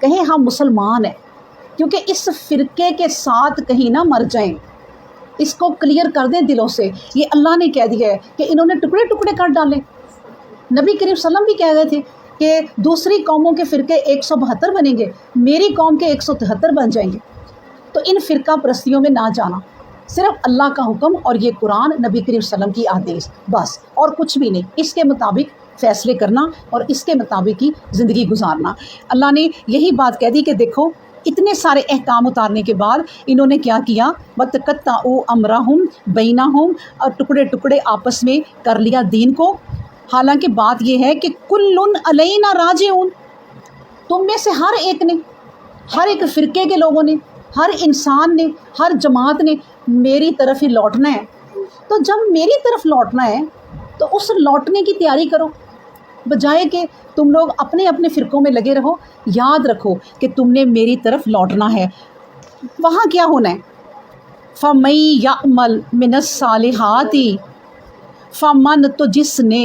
کہیں ہم مسلمان ہیں، کیونکہ اس فرقے کے ساتھ کہیں نہ مر جائیں، اس کو کلیئر کر دیں دلوں سے۔ یہ اللہ نے کہہ دیا ہے کہ انہوں نے ٹکڑے ٹکڑے کر ڈالے۔ نبی کریم صلی اللہ علیہ وسلم بھی کہہ گئے تھے کہ دوسری قوموں کے فرقے 172 بنیں گے، میری قوم کے 173 بن جائیں گے۔ تو ان فرقہ پرستیوں میں نہ جانا، صرف اللہ کا حکم اور یہ قرآن، نبی کریم صلی اللہ علیہ وسلم کی احادیث، بس اور کچھ بھی نہیں، اس کے مطابق فیصلے کرنا اور اس کے مطابق ہی زندگی گزارنا۔ اللہ نے یہی بات کہہ دی کہ دیکھو اتنے سارے احکام اتارنے کے بعد انہوں نے کیا کیا، وَتَقَطَّعُوا أَمْرَهُمْ بَيْنَهُمْ، اور ٹکڑے ٹکڑے آپس میں کر لیا دین کو۔ حالانکہ بات یہ ہے کہ کُلٌّ عَلَيْنَا رَاجِعُونَ، تم میں سے ہر ایک نے، ہر ایک فرقے کے لوگوں نے، ہر انسان نے، ہر جماعت نے میری طرف ہی لوٹنا ہے۔ تو جب میری طرف لوٹنا ہے تو اس لوٹنے کی تیاری کرو، بجائے کہ تم لوگ اپنے اپنے فرقوں میں لگے رہو۔ یاد رکھو کہ تم نے میری طرف لوٹنا ہے۔ وہاں کیا ہونا ہے؟ فَمَن يَعْمَلْ مِنَ الصَّالِحَاتِ، فَمَن، تو جس نے،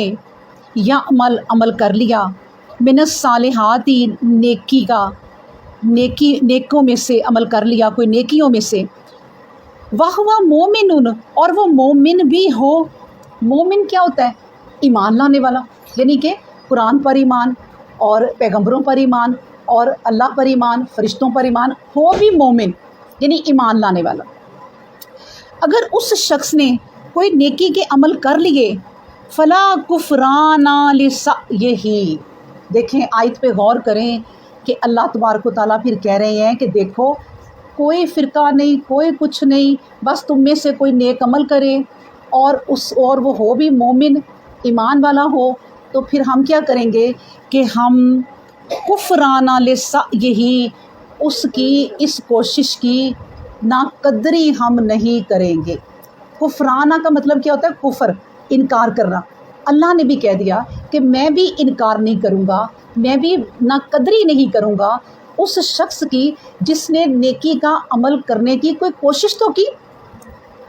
یعمل عمل کر لیا، من الصالحات نیکی کا، نیکوں میں سے عمل کر لیا، کوئی نیکیوں میں سے، وَهُوَ مُؤْمِنٌ، اور وہ مومن بھی ہو۔ مومن کیا ہوتا ہے؟ ایمان لانے والا، یعنی کہ قرآن پر ایمان اور پیغمبروں پر ایمان اور اللہ پر ایمان، فرشتوں پر ایمان، ہو بھی مومن یعنی ایمان لانے والا۔ اگر اس شخص نے کوئی نیکی کے عمل کر لیے، فلا کفران لسعیہ، دیکھیں آیت پہ غور کریں کہ اللہ تبارک و تعالیٰ پھر کہہ رہے ہیں کہ دیکھو کوئی فرقہ نہیں، کوئی کچھ نہیں، بس تم میں سے کوئی نیک عمل کرے اور وہ ہو بھی مومن، ایمان والا ہو، تو پھر ہم کیا کریں گے کہ ہم کفرانہ لسعیہ، اس کی اس کوشش کی ناقدری ہم نہیں کریں گے۔ کفرانہ کا مطلب کیا ہوتا ہے؟ کفر، انکار کرنا۔ اللہ نے بھی کہہ دیا کہ میں بھی انکار نہیں کروں گا، میں بھی ناقدری نہیں کروں گا اس شخص کی جس نے نیکی کا عمل کرنے کی کوئی کوشش تو کی۔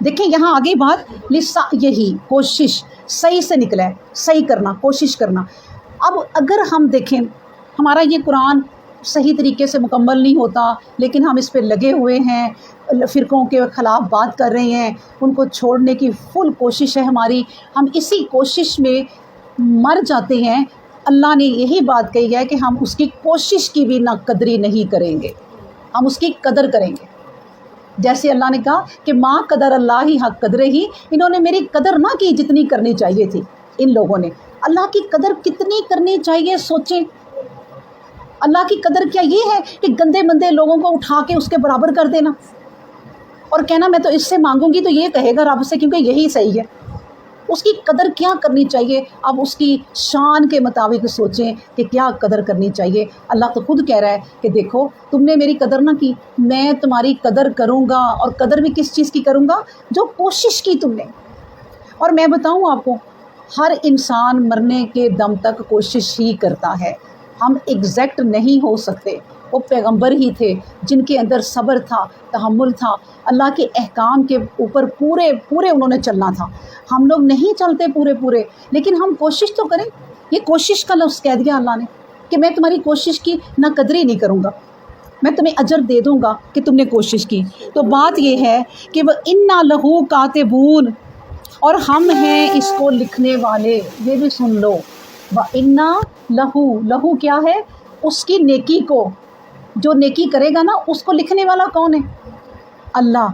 دیکھیں یہاں آگے بات لسعیہ، کوشش، صحیح سے نکلا ہے، صحیح کرنا، کوشش کرنا۔ اب اگر ہم دیکھیں ہمارا یہ قرآن صحیح طریقے سے مکمل نہیں ہوتا، لیکن ہم اس پہ لگے ہوئے ہیں، فرقوں کے خلاف بات کر رہے ہیں، ان کو چھوڑنے کی فل کوشش ہے ہماری، ہم اسی کوشش میں مر جاتے ہیں۔ اللہ نے یہی بات کہی ہے کہ ہم اس کی کوشش کی بھی نہ قدری نہیں کریں گے، ہم اس کی قدر کریں گے۔ جیسے اللہ نے کہا کہ ما قدر اللہ ہی حق قدرے ہی، انہوں نے میری قدر نہ کی جتنی کرنی چاہیے تھی۔ ان لوگوں نے اللہ کی قدر کتنی کرنی چاہیے سوچیں۔ اللہ کی قدر کیا یہ ہے کہ گندے مندے لوگوں کو اٹھا کے اس کے برابر کر دینا اور کہنا میں تو اس سے مانگوں گی تو یہ کہے گا رب سے کیونکہ یہی صحیح ہے۔ اس کی قدر کیا کرنی چاہیے؟ اب اس کی شان کے مطابق سوچیں کہ کیا قدر کرنی چاہیے۔ اللہ تو خود کہہ رہا ہے کہ دیکھو تم نے میری قدر نہ کی، میں تمہاری قدر کروں گا، اور قدر بھی کس چیز کی کروں گا؟ جو کوشش کی تم نے۔ اور میں بتاؤں آپ کو، ہر انسان مرنے کے دم تک کوشش ہی کرتا ہے، ہم ایگزیکٹ نہیں ہو سکتے۔ وہ پیغمبر ہی تھے جن کے اندر صبر تھا، تحمل تھا، اللہ کے احکام کے اوپر پورے انہوں نے چلنا تھا۔ ہم لوگ نہیں چلتے پورے، لیکن ہم کوشش تو کریں۔ یہ کوشش کا لفظ کہہ دیا اللہ نے کہ میں تمہاری کوشش کی نہ قدری نہیں کروں گا، میں تمہیں اجر دے دوں گا کہ تم نے کوشش کی۔ تو بات یہ ہے کہ وہ انا لہو کاتبون، اور ہم ہیں اس کو لکھنے والے۔ یہ بھی سن لو، وہ انا لہو کیا ہے؟ اس کی نیکی کو، جو نیکی کرے گا نا اس کو لکھنے والا کون ہے؟ اللہ۔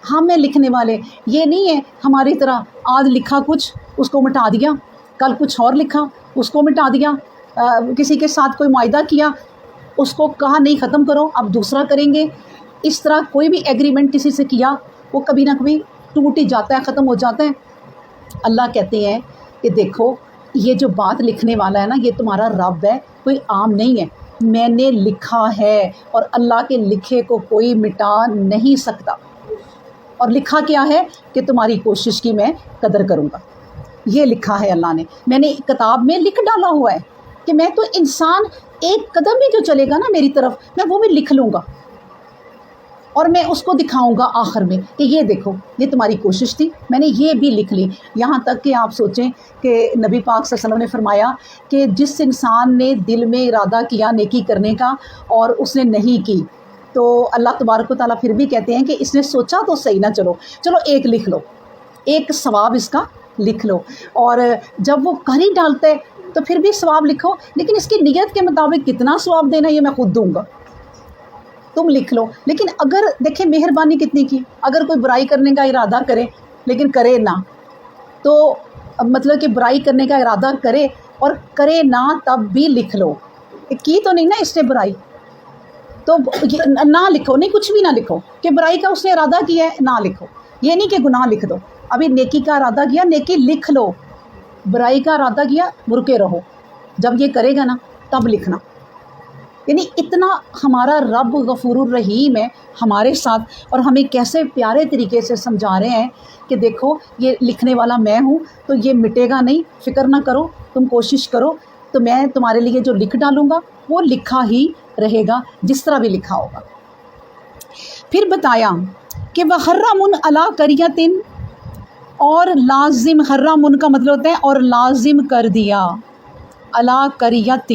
ہم ہیں لکھنے والے، یہ نہیں ہے ہماری طرح آج لکھا کچھ اس کو مٹا دیا، کل کچھ اور لکھا اس کو مٹا دیا، کسی کے ساتھ کوئی معاہدہ کیا اس کو کہا نہیں ختم کرو اب دوسرا کریں گے۔ اس طرح کوئی بھی ایگریمنٹ کسی سے کیا وہ کبھی نہ کبھی ٹوٹ ہی جاتا ہے، ختم ہو جاتا ہے۔ اللہ کہتے ہیں کہ دیکھو یہ جو بات لکھنے والا ہے نا، یہ تمہارا رب ہے، کوئی عام نہیں ہے، میں نے لکھا ہے، اور اللہ کے لکھے کو کوئی مٹا نہیں سکتا۔ اور لکھا کیا ہے کہ تمہاری کوشش کی میں قدر کروں گا، یہ لکھا ہے اللہ نے، میں نے کتاب میں لکھ ڈالا ہوا ہے کہ میں تو انسان ایک قدم بھی جو چلے گا نا میری طرف میں وہ بھی لکھ لوں گا۔ اور میں اس کو دکھاؤں گا آخر میں کہ یہ دیکھو یہ تمہاری کوشش تھی، میں نے یہ بھی لکھ لی۔ یہاں تک کہ آپ سوچیں کہ نبی پاک صلی اللہ علیہ وسلم نے فرمایا کہ جس انسان نے دل میں ارادہ کیا نیکی کرنے کا اور اس نے نہیں کی، تو اللہ تبارک و تعالیٰ پھر بھی کہتے ہیں کہ اس نے سوچا تو صحیح نہ، چلو ایک لکھ لو، ایک ثواب اس کا لکھ لو، اور جب وہ کر ہی ڈالتا ہے تو پھر بھی ثواب لکھو، لیکن اس کی نیت کے مطابق کتنا ثواب دینا یہ میں خود دوں گا، تم لکھ لو۔ لیکن اگر دیکھیں مہربانی کتنی کی، اگر کوئی برائی کرنے کا ارادہ کرے لیکن کرے نہ، تو مطلب کہ برائی کرنے کا ارادہ کرے اور کرے نہ تب بھی لکھ لو، کی تو نہیں نا اس نے برائی، تو نہ لکھو، نہیں کچھ بھی نہ لکھو کہ برائی کا اس نے ارادہ کیا ہے، نہ لکھو، یہ نہیں کہ گناہ لکھ دو، ابھی نیکی کا ارادہ کیا نیکی لکھ لو، برائی کا ارادہ کیا رکے رہو، جب یہ کرے گا نا تب لکھنا۔ یعنی اتنا ہمارا رب غفور الرحیم ہے ہمارے ساتھ، اور ہمیں کیسے پیارے طریقے سے سمجھا رہے ہیں کہ دیکھو یہ لکھنے والا میں ہوں، تو یہ مٹے گا نہیں، فکر نہ کرو، تم کوشش کرو، تو میں تمہارے لیے جو لکھ ڈالوں گا وہ لکھا ہی رہے گا جس طرح بھی لکھا ہوگا۔ پھر بتایا کہ وحرم علی قریۃ، اور لازم، حرم کا مطلب ہوتا ہے اور لازم کر دیا، علی قریۃ،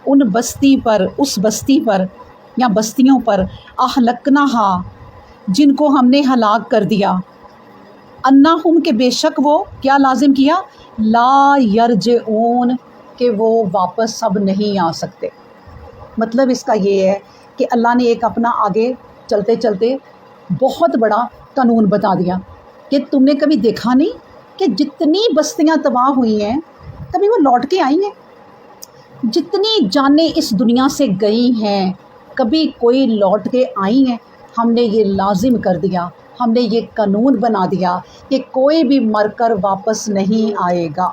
ان بستی پر، اس بستی پر یا بستیوں پر، اہلکنہا، جن کو ہم نے ہلاک کر دیا، انہم، کہ بے شک وہ کیا لازم کیا، لا یرجعون، کہ وہ واپس اب نہیں آ سکتے۔ مطلب اس کا یہ ہے کہ اللہ نے ایک اپنا آگے چلتے چلتے بہت بڑا قانون بتا دیا کہ تم نے کبھی دیکھا نہیں کہ جتنی بستیاں تباہ ہوئی ہیں کبھی وہ لوٹ کے آئی ہیں، جتنی جانیں اس دنیا سے گئی ہیں کبھی کوئی لوٹ کے آئی ہیں؟ ہم نے یہ لازم کر دیا، ہم نے یہ قانون بنا دیا کہ کوئی بھی مر کر واپس نہیں آئے گا،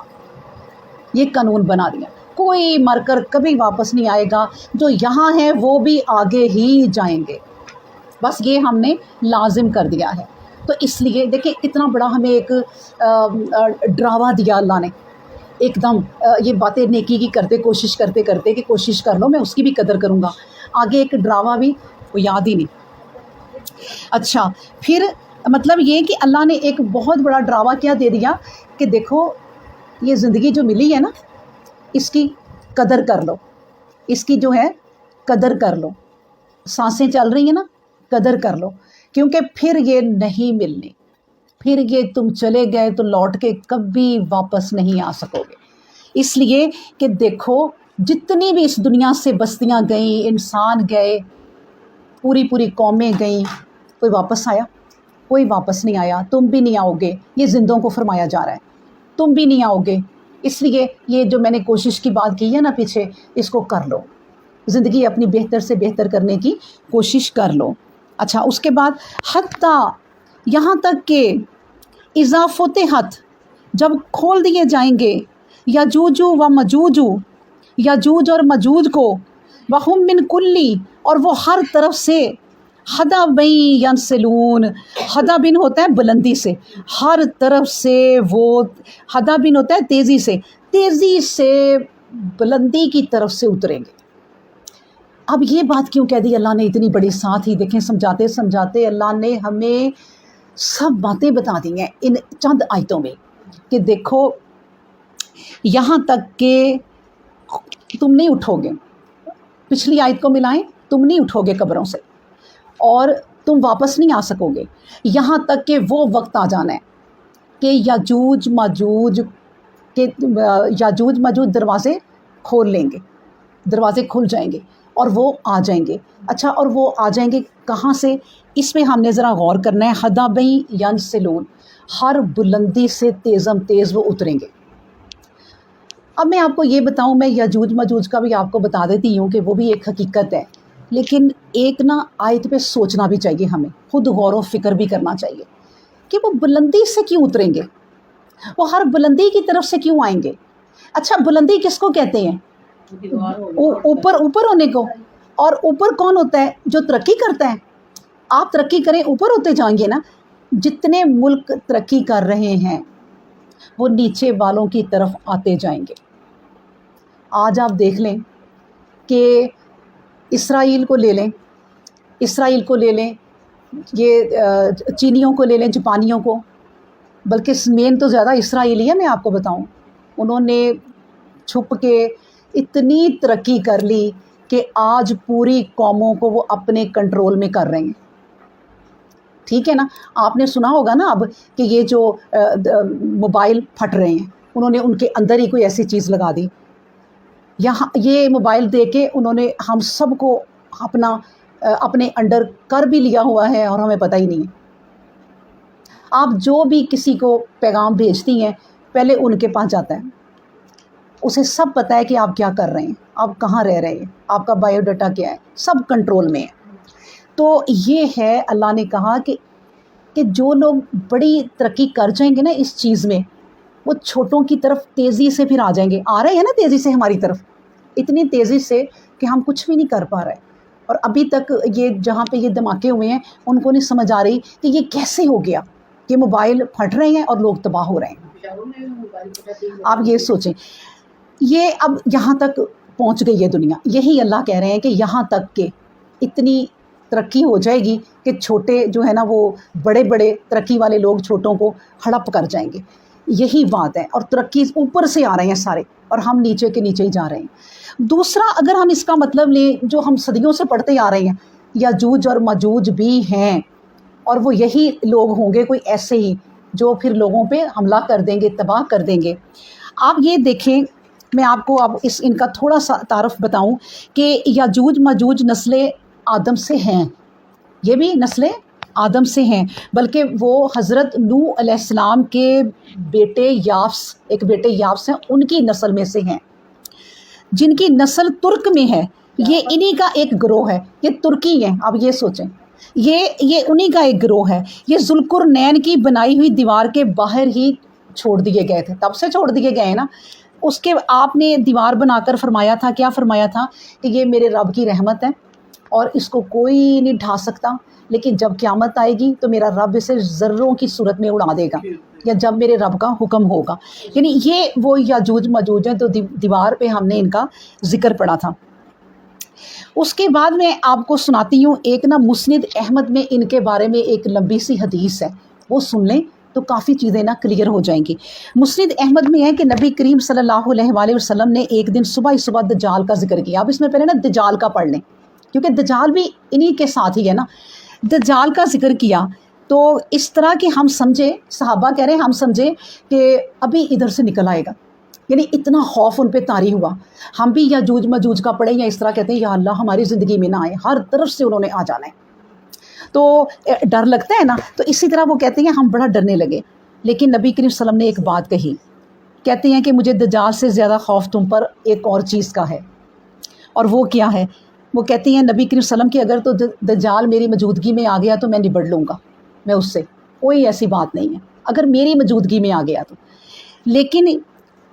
یہ قانون بنا دیا، کوئی مر کر کبھی واپس نہیں آئے گا، جو یہاں ہیں وہ بھی آگے ہی جائیں گے، بس یہ ہم نے لازم کر دیا ہے۔ تو اس لیے دیکھیں اتنا بڑا ہمیں ایک ڈراوا دیا اللہ نے، ایک دم یہ باتیں نیکی کی کرتے کوشش کرتے کرتے کہ کوشش کر لو میں اس کی بھی قدر کروں گا، آگے ایک ڈراوا بھی وہ یاد ہی نہیں۔ اچھا پھر مطلب یہ کہ اللہ نے ایک بہت بڑا ڈراوا کیا دے دیا کہ دیکھو یہ زندگی جو ملی ہے نا اس کی قدر کر لو، اس کی جو ہے قدر کر لو، سانسیں چل رہی ہیں نا قدر کر لو، کیونکہ پھر یہ نہیں ملنی، پھر یہ تم چلے گئے تو لوٹ کے کبھی واپس نہیں آ سکو گے۔ اس لیے کہ دیکھو جتنی بھی اس دنیا سے بستیاں گئیں، انسان گئے، پوری پوری قومیں گئیں، کوئی واپس آیا؟ کوئی واپس نہیں آیا، تم بھی نہیں آؤ گے، یہ زندوں کو فرمایا جا رہا ہے، تم بھی نہیں آؤ گے۔ اس لیے یہ جو میں نے کوشش کی بات کی ہے نا پیچھے، اس کو کر لو، زندگی اپنی بہتر سے بہتر کرنے کی کوشش کر لو۔ اچھا اس کے بعد حتیٰ، یہاں تک کہ اذا فتحت، جب کھول دیے جائیں گے، یاجوج و ماجوج، یاجوج اور ماجوج کو، وہم من کلی، اور وہ ہر طرف سے، حدبن ینسلون، حدبن ہوتا ہے بلندی سے، ہر طرف سے وہ، حدبن ہوتا ہے تیزی سے بلندی کی طرف سے اتریں گے۔ اب یہ بات کیوں کہہ دی اللہ نے اتنی بڑی؟ ساتھ ہی دیکھیں سمجھاتے سمجھاتے اللہ نے ہمیں سب باتیں بتا دی ہیں ان چند آیتوں میں کہ دیکھو یہاں تک کہ تم نہیں اٹھو گے، پچھلی آیت کو ملائیں، تم نہیں اٹھو گے قبروں سے اور تم واپس نہیں آ سکو گے، یہاں تک کہ وہ وقت آ جانا ہے کہ یاجوج ماجوج دروازے کھول لیں گے، دروازے کھل جائیں گے اور وہ آ جائیں گے۔ اچھا اور وہ آ جائیں گے کہاں سے؟ اس میں ہم نے ذرا غور کرنا ہے، حدبن ینسلون، ہر بلندی سے تیزم تیز وہ اتریں گے۔ اب میں آپ کو یہ بتاؤں، میں یاجوج ماجوج کا بھی آپ کو بتا دیتی ہوں کہ وہ بھی ایک حقیقت ہے، لیکن ایک نا آیت پہ سوچنا بھی چاہیے، ہمیں خود غور و فکر بھی کرنا چاہیے کہ وہ بلندی سے کیوں اتریں گے، وہ ہر بلندی کی طرف سے کیوں آئیں گے۔ اچھا بلندی کس کو کہتے ہیں؟ اوپر ہونے کو، اور اوپر کون ہوتا ہے؟ جو ترقی کرتا ہے۔ آپ ترقی کریں اوپر ہوتے جائیں گے نا، جتنے ملک ترقی کر رہے ہیں وہ نیچے والوں کی طرف آتے جائیں گے۔ آج آپ دیکھ لیں کہ اسرائیل کو لے لیں، یہ چینیوں کو لے لیں، جاپانیوں کو، بلکہ مین تو زیادہ اسرائیلی ہے، میں آپ کو بتاؤں، انہوں نے چھپ کے اتنی ترقی کر لی کہ آج پوری قوموں کو وہ اپنے کنٹرول میں کر رہے ہیں، ٹھیک ہے نا۔ آپ نے سنا ہوگا نا اب کہ یہ جو موبائل پھٹ رہے ہیں، انہوں نے ان کے اندر ہی کوئی ایسی چیز لگا دی، یہاں یہ موبائل دے کے انہوں نے ہم سب کو اپنے انڈر کر بھی لیا ہوا ہے اور ہمیں پتہ ہی نہیں ہے۔ آپ جو بھی کسی کو پیغام بھیجتی ہیں پہلے ان کے پاس جاتا ہے، اسے سب پتہ ہے کہ آپ کیا کر رہے ہیں، آپ کہاں رہ رہے ہیں، آپ کا بایو ڈاٹا کیا ہے، سب کنٹرول میں ہے۔ تو یہ ہے، اللہ نے کہا کہ جو لوگ بڑی ترقی کر جائیں گے نا اس چیز میں، وہ چھوٹوں کی طرف تیزی سے پھر آ جائیں گے، آ رہے ہیں نا تیزی سے ہماری طرف، اتنی تیزی سے کہ ہم کچھ بھی نہیں کر پا رہے۔ اور ابھی تک یہ جہاں پہ یہ دھماکے ہوئے ہیں ان کو نہیں سمجھ آ رہی کہ یہ کیسے ہو گیا کہ موبائل پھٹ رہے ہیں اور لوگ تباہ ہو رہے ہیں۔ آپ یہ سوچیں، یہ اب یہاں تک پہنچ گئی ہے دنیا، یہی اللہ کہہ رہے ہیں کہ یہاں تک کہ اتنی ترقی ہو جائے گی کہ چھوٹے جو ہے نا وہ بڑے بڑے ترقی والے لوگ چھوٹوں کو ہڑپ کر جائیں گے، یہی بات ہے۔ اور ترقی اوپر سے آ رہے ہیں سارے اور ہم نیچے کے نیچے ہی جا رہے ہیں۔ دوسرا، اگر ہم اس کا مطلب لیں جو ہم صدیوں سے پڑھتے آ رہے ہیں، یاجوج اور ماجوج بھی ہیں، اور وہ یہی لوگ ہوں گے کوئی ایسے ہی جو پھر لوگوں پہ حملہ کر دیں گے، تباہ کر دیں گے۔ آپ یہ دیکھیں، میں آپ کو اب ان کا تھوڑا سا تعارف بتاؤں کہ یاجوج ماجوج نسل آدم سے ہیں، یہ بھی نسل آدم سے ہیں، بلکہ وہ حضرت نوح علیہ السلام کے بیٹے یافس، ایک بیٹے یافس ہیں، ان کی نسل میں سے ہیں، جن کی نسل ترک میں ہے۔ یہ انہی کا ایک گروہ ہے، یہ ترکی ہیں۔ اب یہ سوچیں، یہ انہی کا ایک گروہ ہے۔ یہ ذوالقرنین کی بنائی ہوئی دیوار کے باہر ہی چھوڑ دیے گئے تھے، تب سے چھوڑ دیے گئے ہیں نا۔ اس کے آپ نے دیوار بنا کر فرمایا تھا، کیا فرمایا تھا کہ یہ میرے رب کی رحمت ہے اور اس کو کوئی نہیں ڈھا سکتا، لیکن جب قیامت آئے گی تو میرا رب اسے ذروں کی صورت میں اڑا دے گا، یا جب میرے رب کا حکم ہوگا۔ یعنی یہ وہ یاجوج ماجوج ہیں، تو دیوار پہ ہم نے ان کا ذکر پڑھا تھا۔ اس کے بعد میں آپ کو سناتی ہوں ایک نا مسند احمد میں ان کے بارے میں ایک لمبی سی حدیث ہے، وہ سن لیں تو کافی چیزیں نا کلیئر ہو جائیں گی۔ مسند احمد میں ہے کہ نبی کریم صلی اللہ علیہ وآلہ وسلم نے ایک دن صبح دجال کا ذکر کیا۔ اب اس میں پہلے نا دجال کا پڑھ لیں، کیونکہ دجال بھی انہی کے ساتھ ہی ہے نا۔ دجال کا ذکر کیا تو اس طرح کہ ہم سمجھے، صحابہ کہہ رہے ہیں ہم سمجھے کہ ابھی ادھر سے نکل آئے گا، یعنی اتنا خوف ان پہ طاری ہوا۔ ہم بھی یاجوج ماجوج کا پڑھیں یا اس طرح کہتے ہیں یا اللہ ہماری زندگی میں نہ آئے، ہر طرف سے انہوں نے آ جانا ہے، تو ڈر لگتا ہے نا۔ تو اسی طرح وہ کہتے ہیں ہم بڑا ڈرنے لگے، لیکن نبی کریم صلی اللہ علیہ وسلم نے ایک بات کہی، کہتے ہیں کہ مجھے دجال سے زیادہ خوف تم پر ایک اور چیز کا ہے، اور وہ کیا ہے؟ وہ کہتے ہیں نبی کریم صلی اللہ علیہ وسلم کہ اگر تو دجال میری موجودگی میں آ گیا تو میں نبڑ لوں گا، میں اس سے، کوئی ایسی بات نہیں ہے اگر میری موجودگی میں آ گیا تو، لیکن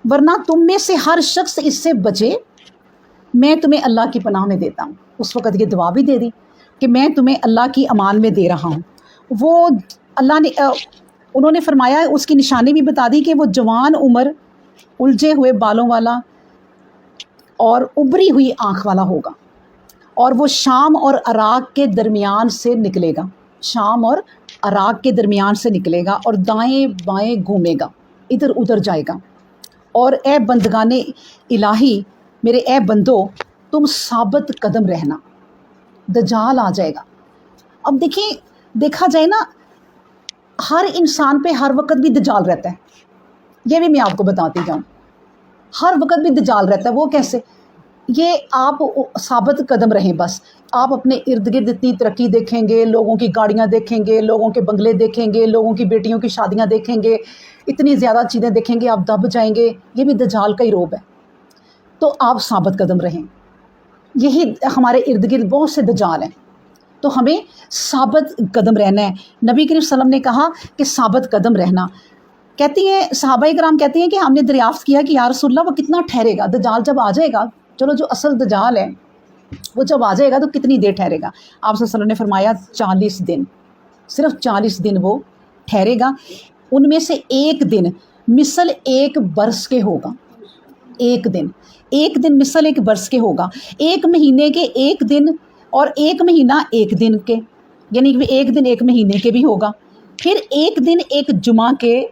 ورنہ تم میں سے ہر شخص اس سے بچے، میں تمہیں اللہ کی پناہ میں دیتا ہوں۔ اس وقت یہ دعا بھی دے دی کہ میں تمہیں اللہ کی امان میں دے رہا ہوں۔ وہ اللہ نے انہوں نے فرمایا، اس کی نشانی بھی بتا دی کہ وہ جوان عمر، الجھے ہوئے بالوں والا اور ابری ہوئی آنکھ والا ہوگا، اور وہ شام اور عراق کے درمیان سے نکلے گا، شام اور عراق کے درمیان سے نکلے گا اور دائیں بائیں گھومے گا، ادھر ادھر جائے گا۔ اور اے بندگان الہی، میرے اے بندو، تم ثابت قدم رہنا، دجال آ جائے گا۔ اب دیکھیں، دیکھا جائے نا، ہر انسان پہ ہر وقت بھی دجال رہتا ہے، یہ بھی میں آپ کو بتاتی جاؤں، ہر وقت بھی دجال رہتا ہے۔ وہ کیسے؟ یہ آپ ثابت قدم رہیں، بس آپ اپنے ارد گرد اتنی ترقی دیکھیں گے، لوگوں کی گاڑیاں دیکھیں گے، لوگوں کے بنگلے دیکھیں گے، لوگوں کی بیٹیوں کی شادیاں دیکھیں گے، اتنی زیادہ چیزیں دیکھیں گے، آپ دب جائیں گے۔ یہ بھی دجال کا ہی روب ہے، تو آپ ثابت قدم رہیں۔ یہی ہمارے ارد گرد بہت سے دجال ہیں، تو ہمیں ثابت قدم رہنا ہے۔ نبی کریم صلی اللہ علیہ وسلم نے کہا کہ ثابت قدم رہنا۔ کہتی ہیں صحابہ کرام کہتے ہیں کہ ہم نے دریافت کیا کہ یا رسول اللہ وہ کتنا ٹھہرے گا؟ دجال جب آ جائے گا، چلو جو اصل دجال ہے وہ جب آ جائے گا تو کتنی دیر ٹھہرے گا؟ آپ صلی اللہ علیہ وسلم نے فرمایا 40 دن، صرف 40 دن وہ ٹھہرے گا۔ ان میں سے ایک دن مثل ایک برس کے ہوگا، ایک دن مثل ایک برس کے ہوگا، ایک مہینے کے ایک دن اور ایک مہینہ ایک دن کے، یعنی کہ ایک دن ایک مہینے کے بھی ہوگا، پھر ایک دن ایک جمعہ کے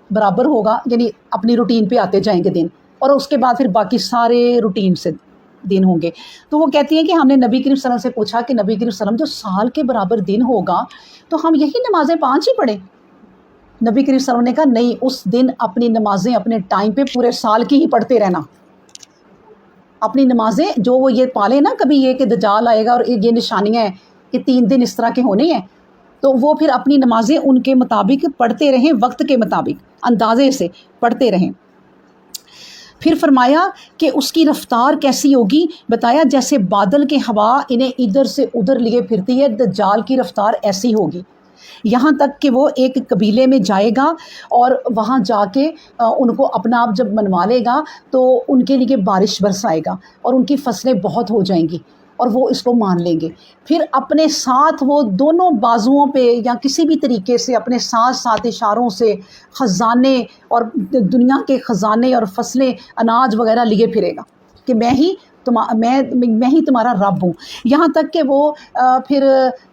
برابر ہوگا، یعنی اپنی روٹین پہ آتے جائیں گے دن، اور اس کے بعد پھر باقی سارے روٹین سے دن ہوں گے۔ تو وہ کہتی ہیں کہ ہم نے نبی کریم صلی اللہ علیہ وسلم سے پوچھا کہ نبی کریم صلی اللہ علیہ وسلم جو سال کے برابر دن ہوگا تو ہم یہی نمازیں 5 ہی پڑھیں؟ نبی کریم صلی اللہ علیہ وسلم نے کہا نہیں، اس دن اپنی نمازیں اپنے ٹائم پہ پورے سال کی ہی پڑھتے رہنا۔ اپنی نمازیں جو وہ یہ پالے نا کبھی یہ کہ دجال آئے گا اور یہ نشانیاں ہیں کہ 3 دن اس طرح کے ہونے ہیں، تو وہ پھر اپنی نمازیں ان کے مطابق پڑھتے رہیں، وقت کے مطابق اندازے سے پڑھتے رہیں۔ پھر فرمایا کہ اس کی رفتار کیسی ہوگی، بتایا جیسے بادل کے ہوا انہیں ادھر سے ادھر لیے پھرتی ہے، دجال کی رفتار ایسی ہوگی، یہاں تک کہ وہ ایک قبیلے میں جائے گا اور وہاں جا کے ان کو اپنا آپ جب منوا لے گا تو ان کے لیے بارش برسائے گا اور ان کی فصلیں بہت ہو جائیں گی اور وہ اس کو مان لیں گے۔ پھر اپنے ساتھ وہ دونوں بازوؤں پہ یا کسی بھی طریقے سے اپنے ساتھ ساتھ اشاروں سے خزانے اور دنیا کے خزانے اور فصلیں اناج وغیرہ لیے پھرے گا کہ میں ہی تمہارا رب ہوں، یہاں تک کہ وہ پھر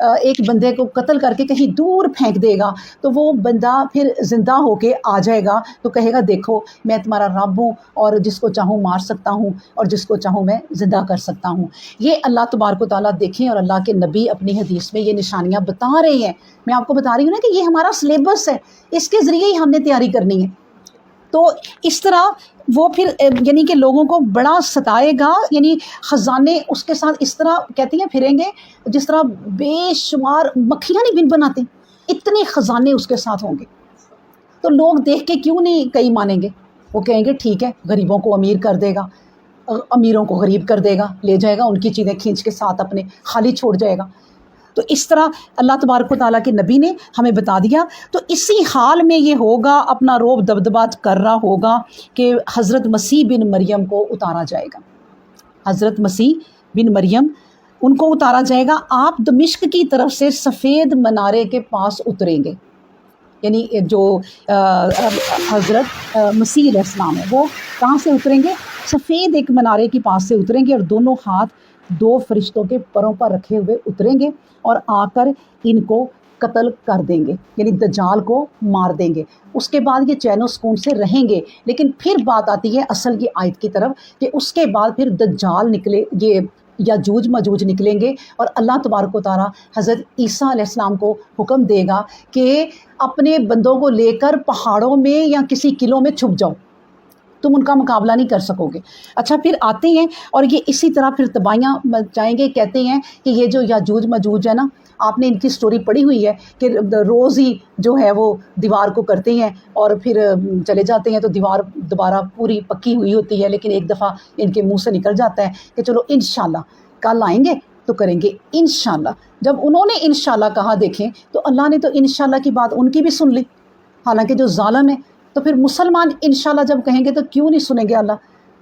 ایک بندے کو قتل کر کے کہیں دور پھینک دے گا تو وہ بندہ پھر زندہ ہو کے آ جائے گا تو کہے گا دیکھو میں تمہارا رب ہوں اور جس کو چاہوں مار سکتا ہوں اور جس کو چاہوں میں زندہ کر سکتا ہوں۔ یہ اللہ تبارک و تعالیٰ دیکھیں اور اللہ کے نبی اپنی حدیث میں یہ نشانیاں بتا رہے ہیں۔ میں آپ کو بتا رہی ہوں نا کہ یہ ہمارا سلیبس ہے، اس کے ذریعے ہی ہم نے تیاری کرنی ہے۔ تو اس طرح وہ پھر یعنی کہ لوگوں کو بڑا ستائے گا، یعنی خزانے اس کے ساتھ اس طرح کہتی ہیں پھریں گے جس طرح بے شمار مکھیاں نہیں بن بناتی، اتنے خزانے اس کے ساتھ ہوں گے۔ تو لوگ دیکھ کے کیوں نہیں کئی مانیں گے، وہ کہیں گے ٹھیک ہے، غریبوں کو امیر کر دے گا، امیروں کو غریب کر دے گا، لے جائے گا ان کی چیزیں کھینچ کے ساتھ اپنے خالی چھوڑ جائے گا۔ تو اس طرح اللہ تبارک و تعالیٰ کے نبی نے ہمیں بتا دیا۔ تو اسی حال میں یہ ہوگا، اپنا روب دبدبا کر رہا ہوگا کہ حضرت مسیح بن مریم کو اتارا جائے گا۔ حضرت مسیح بن مریم ان کو اتارا جائے گا۔ آپ دمشق کی طرف سے سفید منارے کے پاس اتریں گے، یعنی جو حضرت مسیح علیہ السلام ہے وہ کہاں سے اتریں گے؟ سفید ایک منارے کے پاس سے اتریں گے اور دونوں ہاتھ 2 فرشتوں کے پروں پر رکھے ہوئے اتریں گے اور آ کر ان کو قتل کر دیں گے، یعنی دجال کو مار دیں گے۔ اس کے بعد یہ چین و سکون سے رہیں گے، لیکن پھر بات آتی ہے اصل کی آیت کی طرف کہ اس کے بعد پھر دجال نکلے، یہ یاجوج ماجوج نکلیں گے اور اللہ تبارک و تعالیٰ حضرت عیسیٰ علیہ السلام کو حکم دے گا کہ اپنے بندوں کو لے کر پہاڑوں میں یا کسی قلعوں میں چھپ جاؤ، تم ان کا مقابلہ نہیں کر سکو گے۔ اچھا پھر آتے ہیں اور یہ اسی طرح پھر تباہیاں مچائیں گے۔ کہتے ہیں کہ یہ جو یاجوج ماجوج ہے نا، آپ نے ان کی سٹوری پڑھی ہوئی ہے کہ روز ہی جو ہے وہ دیوار کو کرتے ہیں اور پھر چلے جاتے ہیں تو دیوار دوبارہ پوری پکی ہوئی ہوتی ہے، لیکن ایک دفعہ ان کے منہ سے نکل جاتا ہے کہ چلو انشاءاللہ کل آئیں گے تو کریں گے انشاءاللہ۔ جب انہوں نے انشاءاللہ کہا دیکھیں تو اللہ نے تو انشاءاللہ کی بات ان کی بھی سن لی، حالانکہ جو ظالم ہے، تو پھر مسلمان انشاءاللہ جب کہیں گے تو کیوں نہیں سنیں گے اللہ؟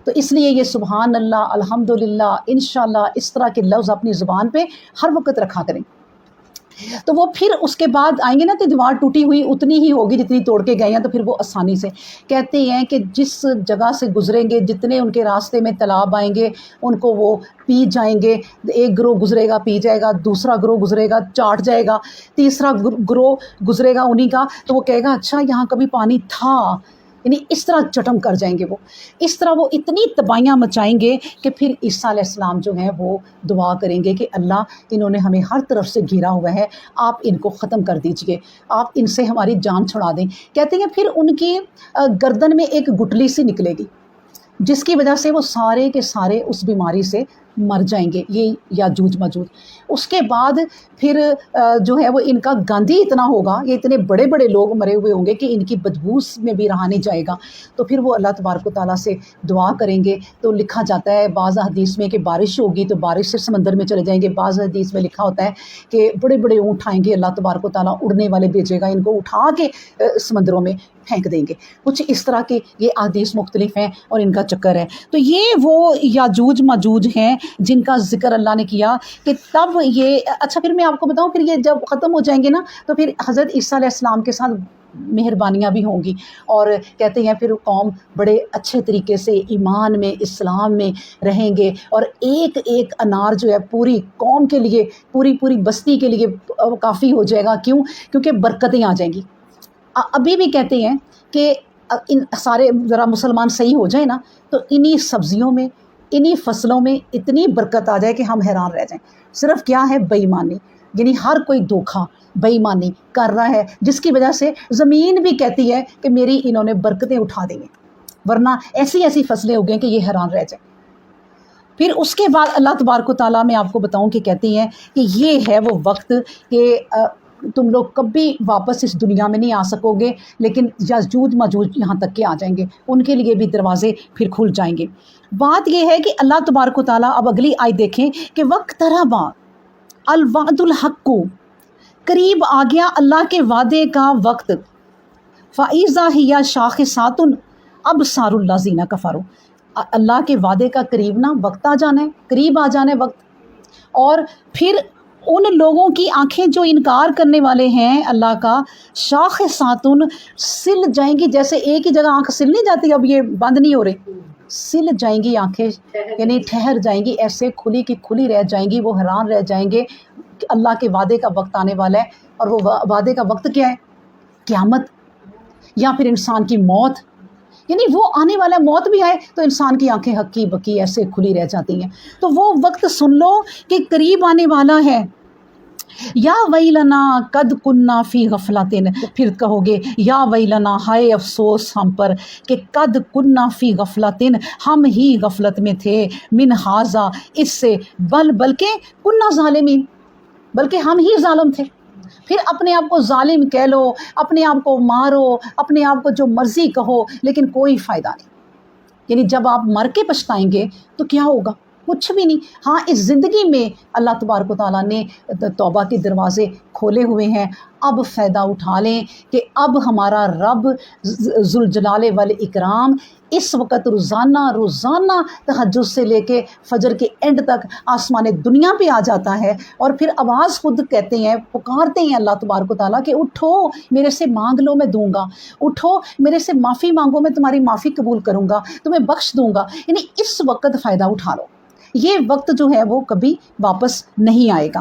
تو اس لیے یہ سبحان اللہ، الحمدللہ، انشاءاللہ اس طرح کے لفظ اپنی زبان پہ ہر وقت رکھا کریں۔ تو وہ پھر اس کے بعد آئیں گے نا تو دیوار ٹوٹی ہوئی اتنی ہی ہوگی جتنی توڑ کے گئے ہیں، تو پھر وہ آسانی سے کہتے ہیں کہ جس جگہ سے گزریں گے، جتنے ان کے راستے میں تالاب آئیں گے ان کو وہ پی جائیں گے۔ ایک گروہ گزرے گا پی جائے گا، دوسرا گروہ گزرے گا چاٹ جائے گا، تیسرا گروہ گزرے گا انہی کا تو وہ کہے گا اچھا یہاں کبھی پانی تھا، یعنی اس طرح چٹم کر جائیں گے وہ، اس طرح وہ اتنی تباہیاں مچائیں گے کہ پھر عیسیٰ علیہ السلام جو ہیں وہ دعا کریں گے کہ اللہ انہوں نے ہمیں ہر طرف سے گھیرا ہوا ہے، آپ ان کو ختم کر دیجئے، آپ ان سے ہماری جان چھڑا دیں۔ کہتے ہیں پھر ان کی گردن میں ایک گٹلی سی نکلے گی جس کی وجہ سے وہ سارے کے سارے اس بیماری سے مر جائیں گے، یہ یاجوج ماجوج۔ اس کے بعد پھر جو ہے وہ ان کا گاندھی اتنا ہوگا، یہ اتنے بڑے بڑے لوگ مرے ہوئے ہوں گے کہ ان کی بدبو میں بھی رہا نہیں جائے گا، تو پھر وہ اللہ تبارک و تعالیٰ سے دعا کریں گے۔ تو لکھا جاتا ہے بعض حدیث میں کہ بارش ہوگی تو بارش سے سمندر میں چلے جائیں گے، بعض حدیث میں لکھا ہوتا ہے کہ بڑے بڑے اونٹ آئیں گے، اللہ تبارک و تعالیٰ اڑنے والے بھیجے گا، ان کو اٹھا کے سمندروں میں پھینک دیں گے۔ کچھ اس طرح کے یہ احادیث مختلف ہیں اور ان کا چکر ہے۔ تو یہ وہ یاجوج ماجوج ہیں جن کا ذکر اللہ نے کیا کہ تب یہ اچھا پھر میں آپ کو بتاؤں پھر یہ جب ختم ہو جائیں گے نا تو پھر حضرت عیسیٰ علیہ السلام کے ساتھ مہربانیاں بھی ہوں گی، اور کہتے ہیں پھر قوم بڑے اچھے طریقے سے ایمان میں اسلام میں رہیں گے، اور ایک ایک انار جو ہے پوری قوم کے لیے، پوری بستی کے لیے کافی ہو جائے گا۔ کیوں؟ کیونکہ برکتیں آ جائیں گی۔ ابھی بھی کہتے ہیں کہ ان سارے ذرا مسلمان صحیح ہو جائیں نا، تو انہی سبزیوں میں، انہی فصلوں میں اتنی برکت آ جائے کہ ہم حیران رہ جائیں۔ صرف کیا ہے؟ بے ایمانی، یعنی ہر کوئی دھوکھا بے ایمانی کر رہا ہے، جس کی وجہ سے زمین بھی کہتی ہے کہ میری انہوں نے برکتیں اٹھا دی ہیں، ورنہ ایسی ایسی فصلیں ہو گئیں کہ یہ حیران رہ جائیں۔ پھر اس کے بعد اللہ تبارک و تعالیٰ میں آپ کو بتاؤں کہ کہتی ہیں کہ یہ ہے وہ وقت کہ تم لوگ کبھی واپس اس دنیا میں نہیں آ سکو گے، لیکن یاجوج ماجوج یہاں تک کے آ جائیں گے، ان کے لیے بھی دروازے پھر کھل جائیں گے۔ بات یہ ہے کہ اللہ تبارک و تعالیٰ، اب اگلی آیت دیکھیں کہ وقترب الوعد الحق، قریب آ گیا اللہ کے وعدے کا وقت، فَإِذَا هِيَ شَاخِصَاتٌ أَبْصَارُ الَّذِينَ كَفَرُوا، اللہ کے وعدے کا قریب نا وقت آ جانا ہے، قریب آ جانا ہے وقت، اور پھر ان لوگوں کی آنکھیں جو انکار کرنے والے ہیں اللہ کا، شاخصاتن، سل جائیں گی، جیسے ایک ہی جگہ آنکھ سل نہیں جاتی، اب یہ بند نہیں ہو رہی، سل جائیں گی آنکھیں، یعنی ٹھہر جائیں گی، ایسے کھلی کی کھلی رہ جائیں گی، وہ حیران رہ جائیں گے کہ اللہ کے وعدے کا وقت آنے والا ہے۔ اور وہ وعدے کا وقت کیا ہے؟ قیامت، یا پھر انسان کی موت، یعنی وہ آنے والا موت بھی ہے تو انسان کی آنکھیں ہکی بکی ایسے کھلی رہ جاتی ہیں۔ تو وہ وقت سن لو کہ قریب آنے والا ہے۔ یا ویلنا قد کننا فی غفلۃ، پھر کہو گے یا ویلنا، ہائے افسوس ہم پر، کہ قد کننا فی غفلۃ، ہم ہی غفلت میں تھے، من ھذا، اس سے، بلکہ کننا ظالمین، بلکہ ہم ہی ظالم تھے۔ پھر اپنے آپ کو ظالم کہہ لو، اپنے آپ کو مارو، اپنے آپ کو جو مرضی کہو، لیکن کوئی فائدہ نہیں۔ یعنی جب آپ مر کے پچھتائیں گے تو کیا ہوگا؟ کچھ بھی نہیں۔ ہاں، اس زندگی میں اللہ تبارک و تعالیٰ نے توبہ کے دروازے کھولے ہوئے ہیں، اب فائدہ اٹھا لیں کہ اب ہمارا رب ذوالجلال والاکرام اس وقت روزانہ تہجد سے لے کے فجر کے اینڈ تک آسمان دنیا پہ آ جاتا ہے، اور پھر آواز خود کہتے ہیں، پکارتے ہیں اللہ تبارک و تعالیٰ کہ اٹھو میرے سے مانگ لو میں دوں گا، اٹھو میرے سے معافی مانگو میں تمہاری معافی قبول کروں گا، تمہیں بخش دوں گا۔ یعنی اس وقت فائدہ اٹھا لو، یہ وقت جو ہے وہ کبھی واپس نہیں آئے گا۔